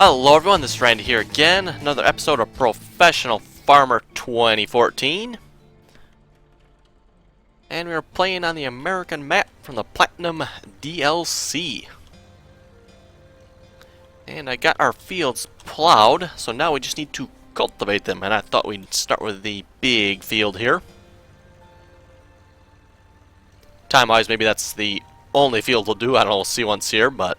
Hello everyone, this is Randy here again. Another episode of Professional Farmer 2014. And we're playing on the American map from the Platinum DLC. And I got our fields plowed, so now we just need to cultivate them. And I thought we'd start with the big field here. Time-wise, maybe that's the only field we'll do. I don't know, we'll see once here, but...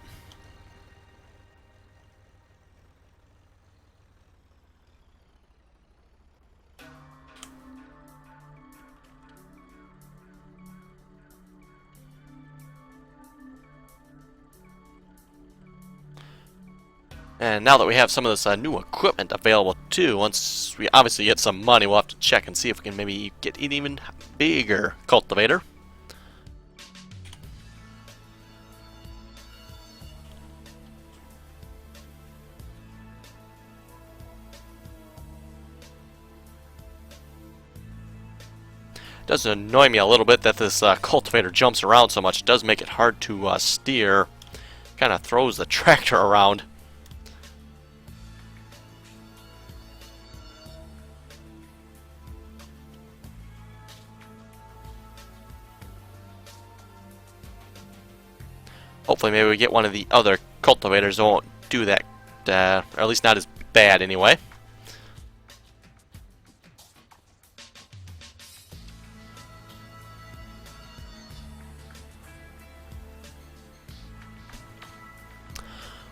And now that we have some of this new equipment available too, once we obviously get some money, we'll have to check and see if we can maybe get an even bigger cultivator. It does annoy me a little bit that this cultivator jumps around so much. It does make it hard to steer. Kind of throws the tractor around. Hopefully maybe we get one of the other cultivators that won't do that, or at least not as bad anyway.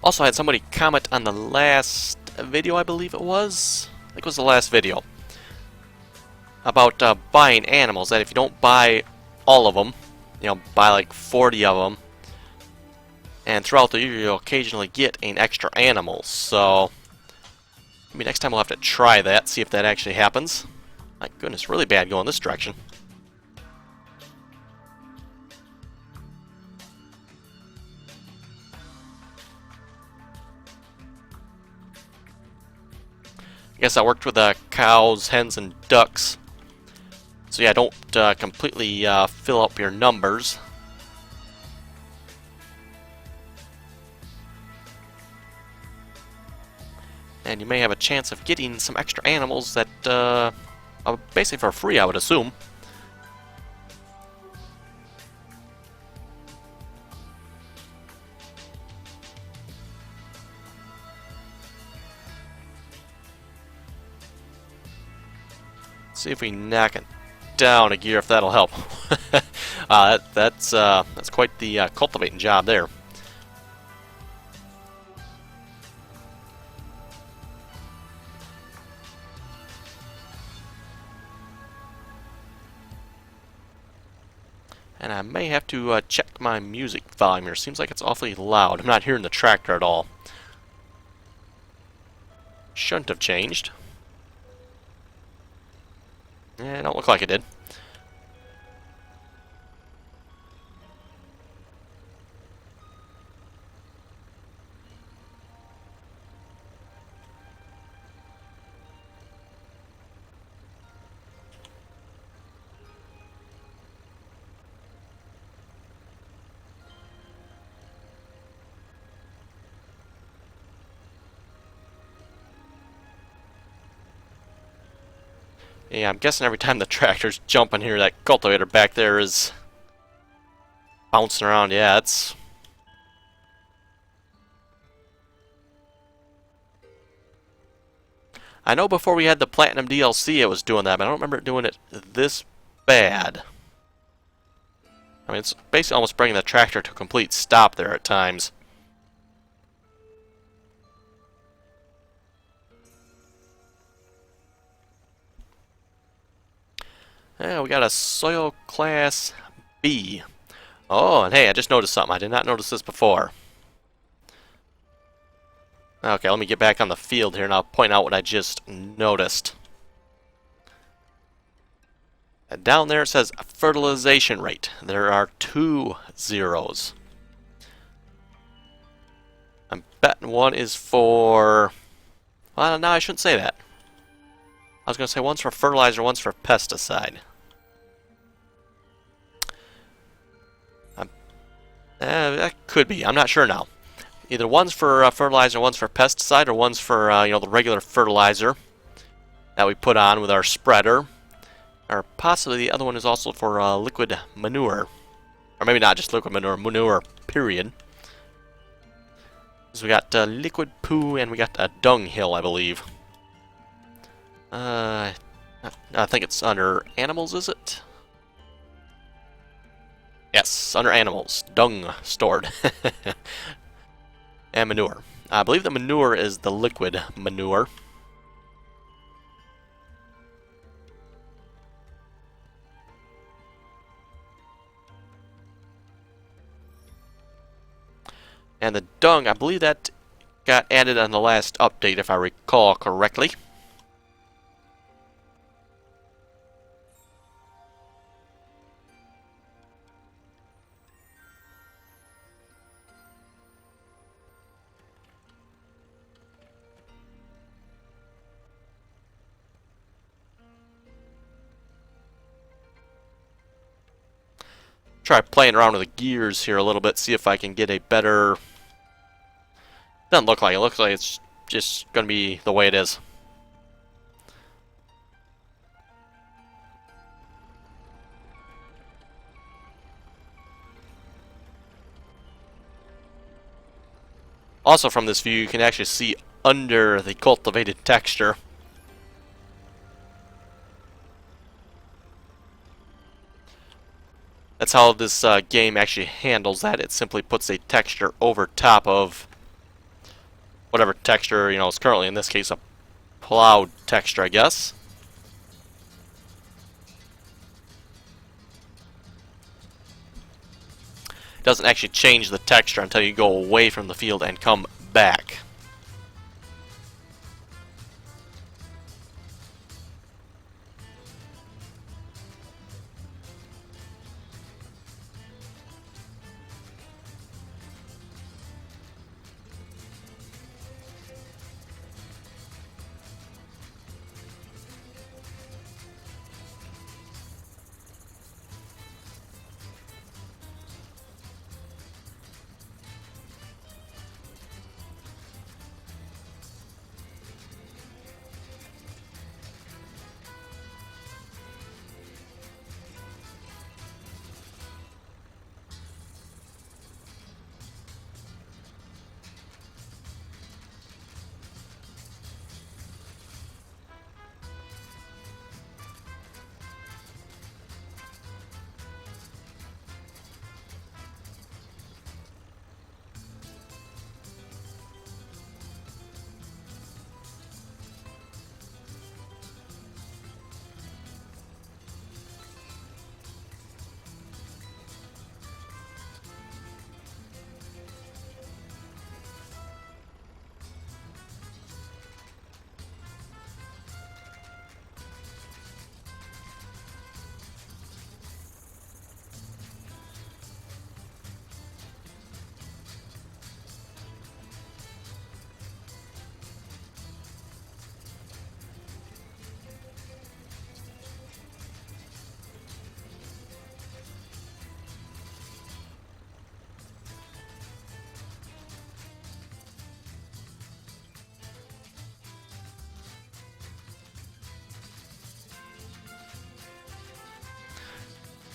Also, I had somebody comment on the last video, I believe it was. I think it was the last video. About buying animals, that if you don't buy all of them, you know, buy like 40 of them, and throughout the year you'll occasionally get an extra animal. So, maybe next time we'll have to try that, see if that actually happens. My goodness, really bad going this direction. I guess I worked with cows, hens, and ducks. So yeah, don't completely fill up your numbers. And you may have a chance of getting some extra animals that are basically for free, I would assume. See if we knock it down a gear, if that'll help. That's quite the cultivating job there. And I may have to check my music volume here. Seems like it's awfully loud. I'm not hearing the tractor at all. Shouldn't have changed. Yeah, don't look like it did. Yeah, I'm guessing every time the tractor's jumping here, that cultivator back there is bouncing around. Yeah, it's... I know before we had the Platinum DLC it was doing that, but I don't remember it doing it this bad. I mean, it's basically almost bringing the tractor to a complete stop there at times. Yeah, we got a soil class B. Oh, and hey, I just noticed something. I did not notice this before. Okay, let me get back on the field here and I'll point out what I just noticed. Down there it says fertilization rate. There are 2 zeros. I'm betting one is for... Well, no, I shouldn't say that. I was going to say one's for fertilizer, one's for pesticide. That could be. I'm not sure now. Either one's for fertilizer, one's for pesticide, or one's for the regular fertilizer that we put on with our spreader. Or possibly the other one is also for liquid manure. Or maybe not just liquid manure, manure, period. So we got liquid poo and we got a dung hill, I believe. I think it's under animals, is it? Yes, under animals. Dung stored. And manure. I believe the manure is the liquid manure. And the dung, I believe that got added on the last update, if I recall correctly. Try playing around with the gears here a little bit, see if I can get a better... Doesn't look like it. Looks like it's just going to be the way it is. Also from this view, you can actually see under the cultivated texture. That's how this game actually handles that. It simply puts a texture over top of whatever texture, is currently, in this case, a plowed texture, I guess. It doesn't actually change the texture until you go away from the field and come back.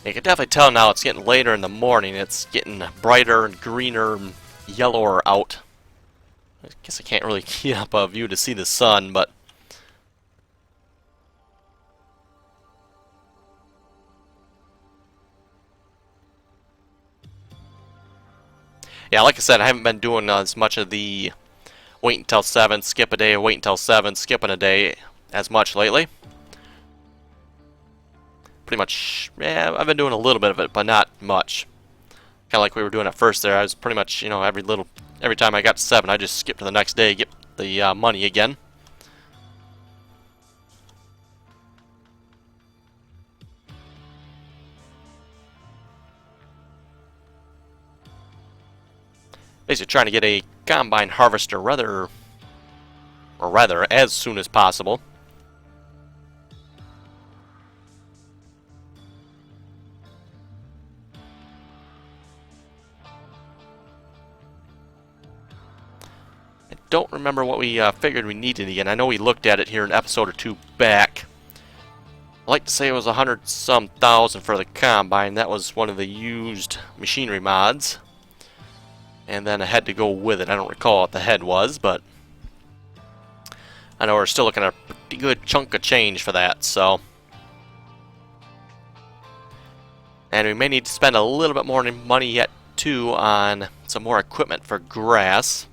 You can definitely tell now it's getting later in the morning. It's getting brighter and greener and yellower out. I guess I can't really get up a view to see the sun, but... Yeah, like I said, I haven't been doing as much of the wait until 7, skip a day, wait until 7, skipping a day as much lately. Pretty much, yeah, I've been doing a little bit of it, but not much. Kind of like we were doing at first there. I was pretty much, every time I got to 7, I just skipped to the next day, get the money again. Basically trying to get a combine harvester rather as soon as possible. remember what we figured we needed again. I know we looked at it here an episode or two back. I like to say it was 100-some thousand for the combine. That was one of the used machinery mods. And then a head to go with it. I don't recall what the head was, but I know we're still looking at a pretty good chunk of change for that, so. And we may need to spend a little bit more money yet, too, on some more equipment for grass.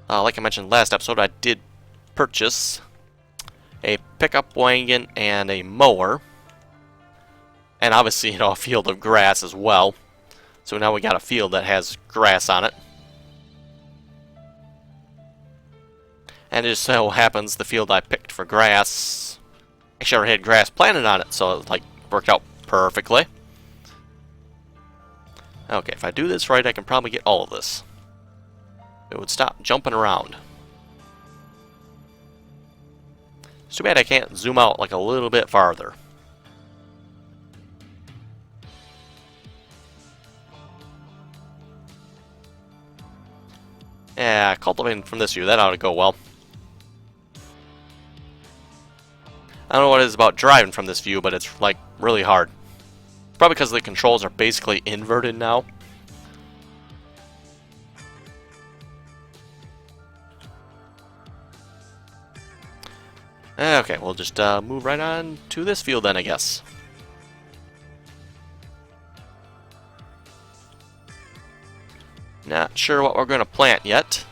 Like I mentioned last episode, I did purchase a pickup wagon and a mower. And obviously, a field of grass as well. So now we got a field that has grass on it. And it just so happens the field I picked for grass actually already had grass planted on it, so it worked out perfectly. Okay, if I do this right, I can probably get all of this. It would stop jumping around. It's too bad I can't zoom out a little bit farther. Yeah, cultivating from this view, that ought to go well. I don't know what it is about driving from this view, but it's really hard. Probably because the controls are basically inverted now. Okay, we'll just move right on to this field then, I guess. Not sure what we're going to plant yet.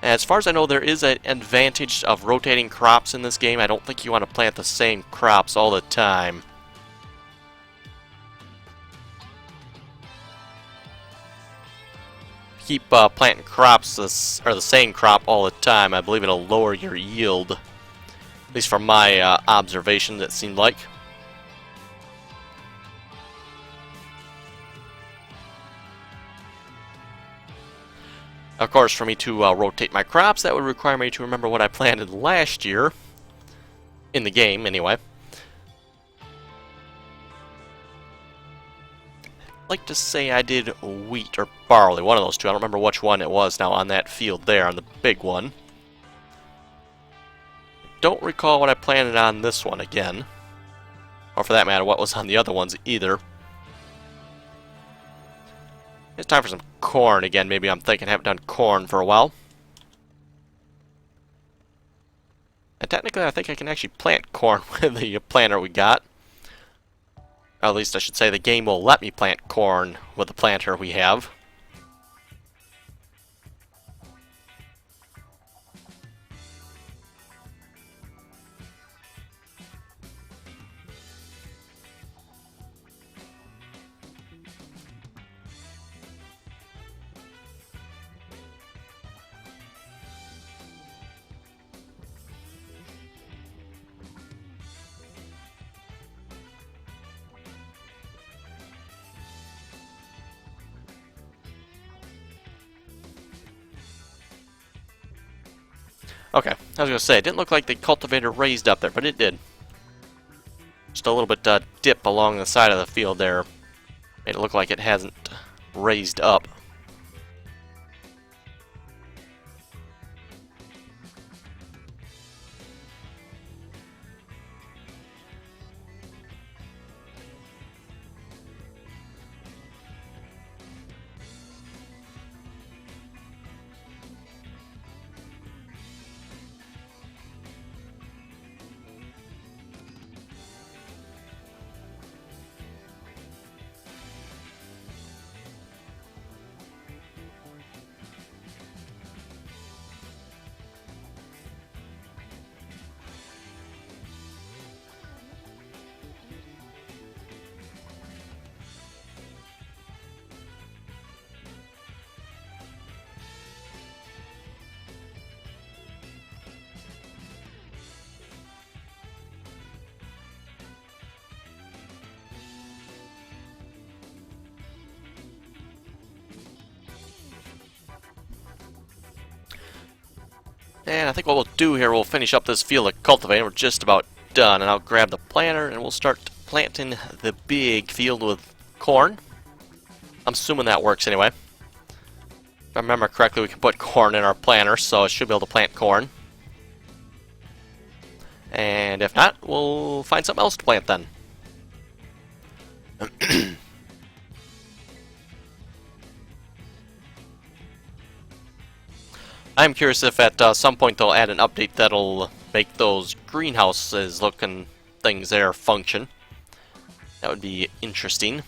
As far as I know, there is an advantage of rotating crops in this game. I don't think you want to plant the same crops all the time. Keep planting crops or the same crop all the time, I believe it'll lower your yield. At least from my observations, it seemed like. Of course, for me to rotate my crops, that would require me to remember what I planted last year. In the game, anyway. I'd like to say I did wheat or barley, one of those two. I don't remember which one it was now on that field there, on the big one. Don't recall what I planted on this one again. Or for that matter, what was on the other ones either. It's time for some corn again. Maybe I'm thinking I haven't done corn for a while. And technically, I think I can actually plant corn with the planter we got. Or at least I should say the game will let me plant corn with the planter we have. Okay, I was going to say, it didn't look like the cultivator raised up there, but it did. Just a little bit dip along the side of the field there. Made it look like it hasn't raised up. And I think what we'll do here, we'll finish up this field of cultivating. We're just about done, and I'll grab the planter and we'll start planting the big field with corn. I'm assuming that works anyway. If I remember correctly, we can put corn in our planter, so it should be able to plant corn. And if not, we'll find something else to plant then. I'm curious if at some point they'll add an update that'll make those greenhouses looking things there function. That would be interesting.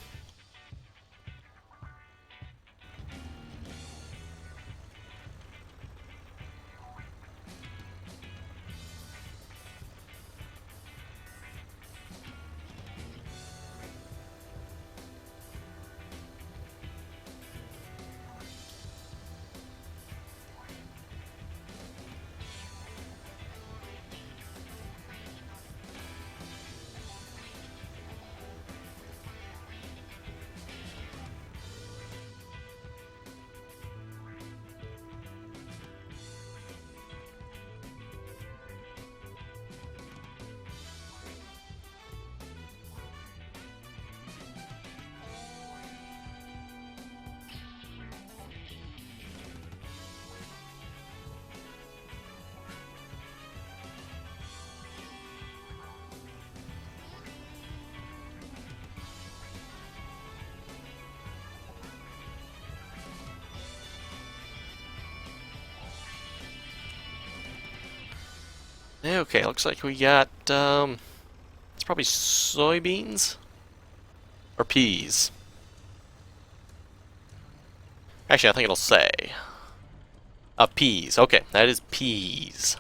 Okay, looks like we got, it's probably soybeans? Or peas? Actually, I think it'll say. Peas. Okay, that is peas.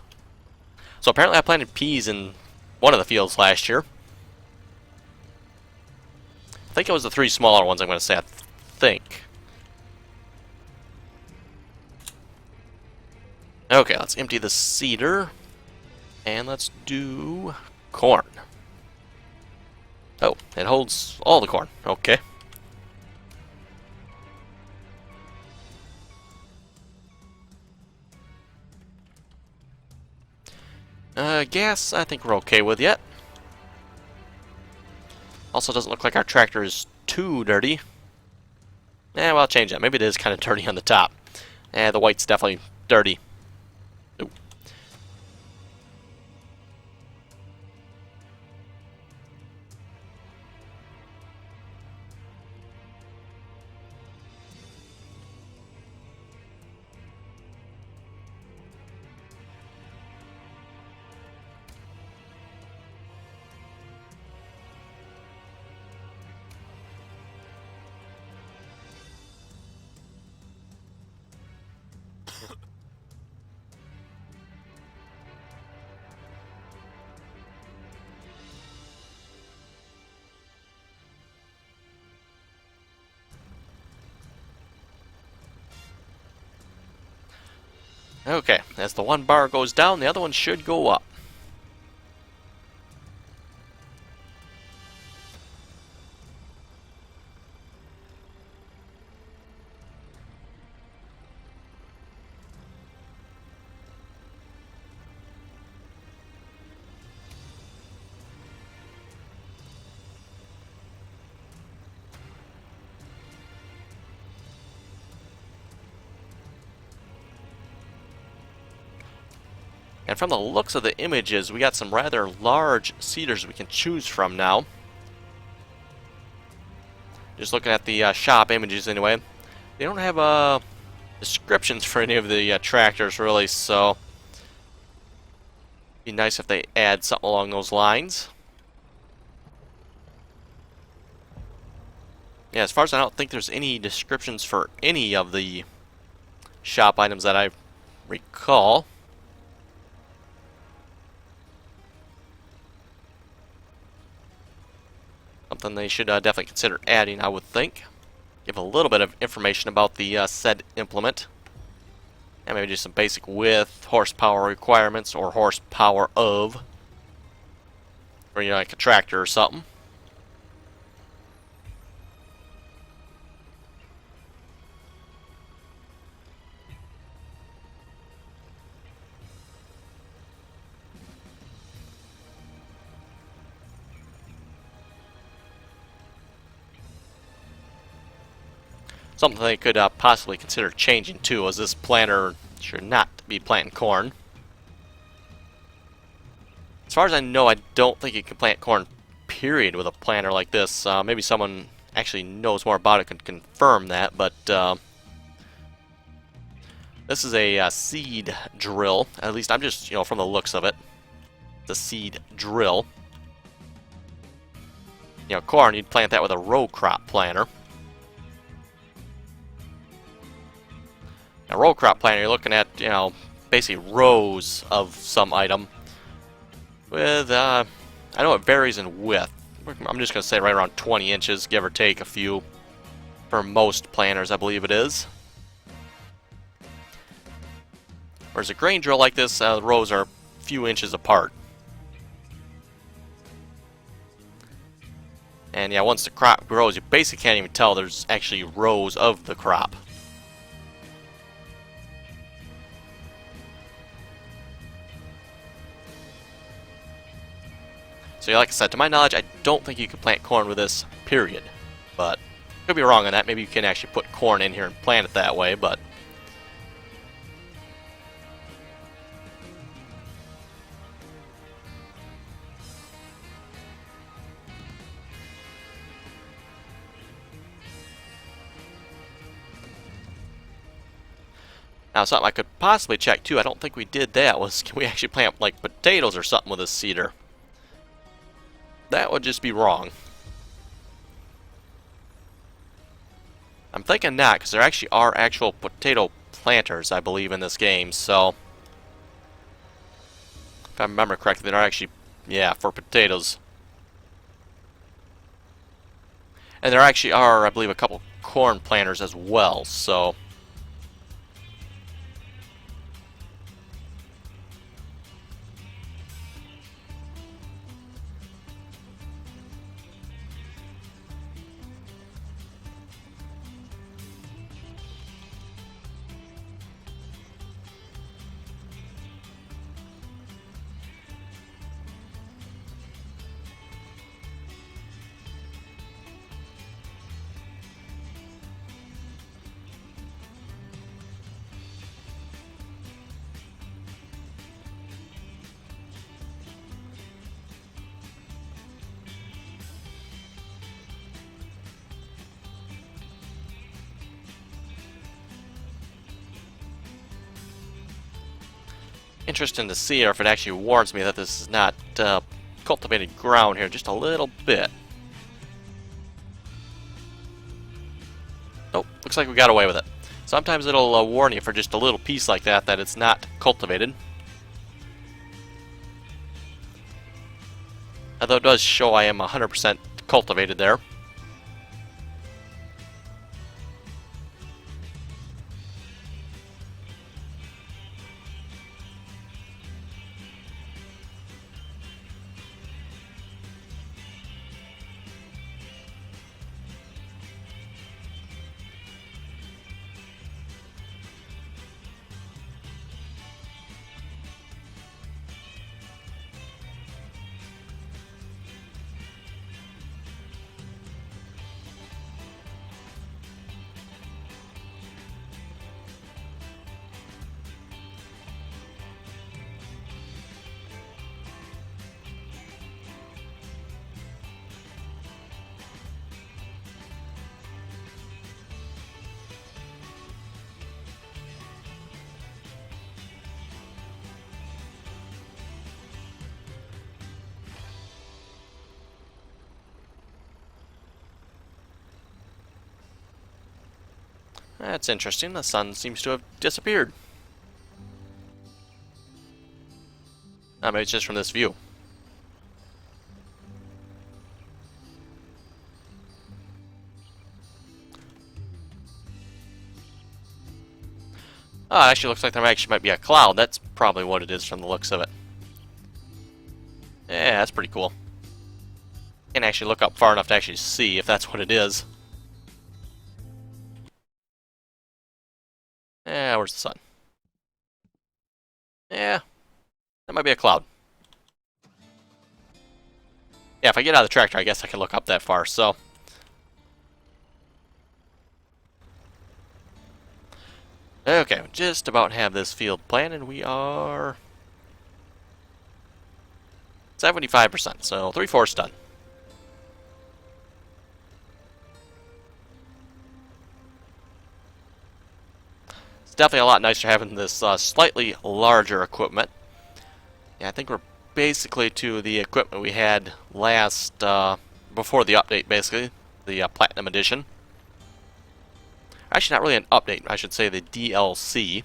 So apparently I planted peas in one of the fields last year. I think it was the 3 smaller ones, I'm going to say, I think. Okay, let's empty the seeder. And let's do corn. Oh, it holds all the corn. Okay. Gas, I think we're okay with yet. Also, doesn't look like our tractor is too dirty. Well, I'll change that. Maybe it is kind of dirty on the top. The white's definitely dirty. Ooh. Okay, as the one bar goes down, the other one should go up. And from the looks of the images, we got some rather large seeders we can choose from now. Just looking at the shop images anyway. They don't have descriptions for any of the tractors really, so it'd be nice if they add something along those lines. Yeah, as far as I don't think there's any descriptions for any of the shop items that I recall. Something they should definitely consider adding, I would think. Give a little bit of information about the said implement. And maybe just some basic width, horsepower requirements, or horsepower of. Or, you know, like a tractor or something. something they could possibly consider changing too, as this planter should not be planting corn. As far as I know, I don't think you can plant corn, period, with a planter like this. Maybe someone actually knows more about it could confirm that, but this is a seed drill. At least I'm just, from the looks of it, it's a seed drill. Corn, you'd plant that with a row crop planter. A row crop planter, you're looking at, basically rows of some item. With, I know it varies in width. I'm just going to say right around 20 inches, give or take a few, for most planters, I believe it is. Whereas a grain drill like this, the rows are a few inches apart. And yeah, once the crop grows, you basically can't even tell there's actually rows of the crop. So yeah, like I said, to my knowledge, I don't think you can plant corn with this, period. But, could be wrong on that. Maybe you can actually put corn in here and plant it that way, but... Now, something I could possibly check too, I don't think we did that, was can we actually plant like potatoes or something with this seeder? That would just be wrong. I'm thinking not, because there actually are actual potato planters, I believe, in this game, so... If I remember correctly, they're actually, yeah, for potatoes. And there actually are, I believe, a couple corn planters as well, so... Interesting to see if it actually warns me that this is not cultivated ground here, just a little bit. Nope, looks like we got away with it. Sometimes it'll warn you for just a little piece like that that it's not cultivated. Although it does show I am 100% cultivated there. That's interesting. The sun seems to have disappeared. Maybe it's just from this view. Oh, it actually looks like there actually might be a cloud. That's probably what it is from the looks of it. Yeah, that's pretty cool. Can't actually look up far enough to actually see if that's what it is. Yeah, where's the sun? Yeah, that might be a cloud. Yeah, if I get out of the tractor, I guess I can look up that far, so... Okay, we just about have this field planted. We are 75%, so 3/4 done. It's definitely a lot nicer having this slightly larger equipment. Yeah, I think we're basically to the equipment we had last, before the update, basically. The Platinum Edition. Actually, not really an update. I should say the DLC.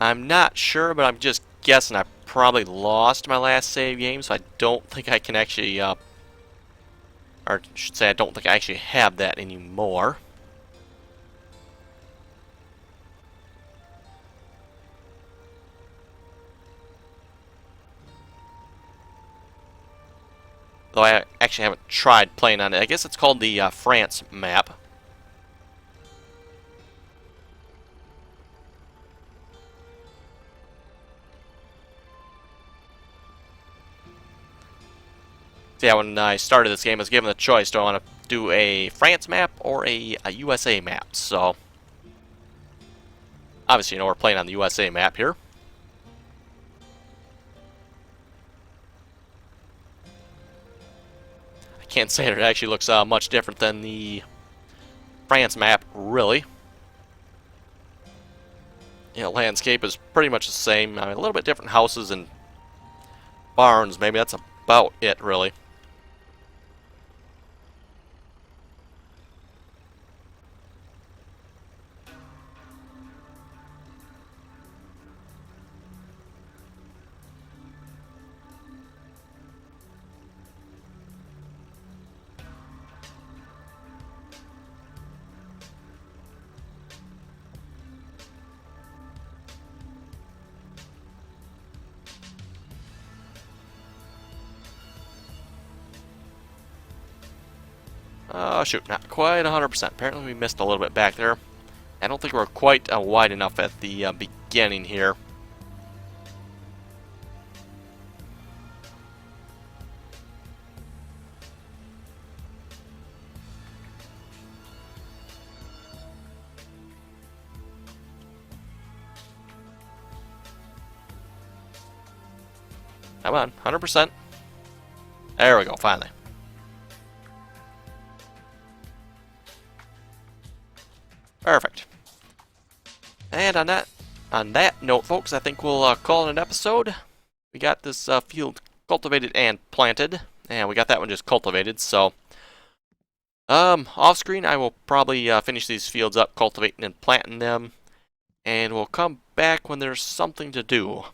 I'm not sure, but I'm just guessing I probably lost my last save game, so I don't think I can actually, or I should say I don't think I actually have that anymore. Though I actually haven't tried playing on it. I guess it's called the France map. So yeah, when I started this game, I was given the choice: do I want to do a France map or a USA map? So obviously, you know, we're playing on the USA map here. I can't say it actually looks much different than the France map, really. You know, landscape is pretty much the same. I mean, a little bit different houses and barns, maybe. That's about it, really. Oh, shoot, not quite 100%. Apparently we missed a little bit back there. I don't think we're quite wide enough at the beginning here. Come on, 100%. There we go, finally. Perfect. And on that note, folks, I think we'll call it an episode. We got this field cultivated and planted, and we got that one just cultivated. So, off screen, I will probably finish these fields up, cultivating and planting them, and we'll come back when there's something to do.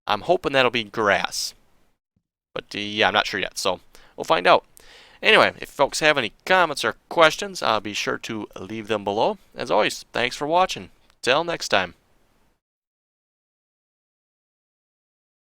I'm hoping that'll be grass, but yeah, I'm not sure yet. So we'll find out. Anyway, if folks have any comments or questions, be sure to leave them below. As always, thanks for watching. Till next time.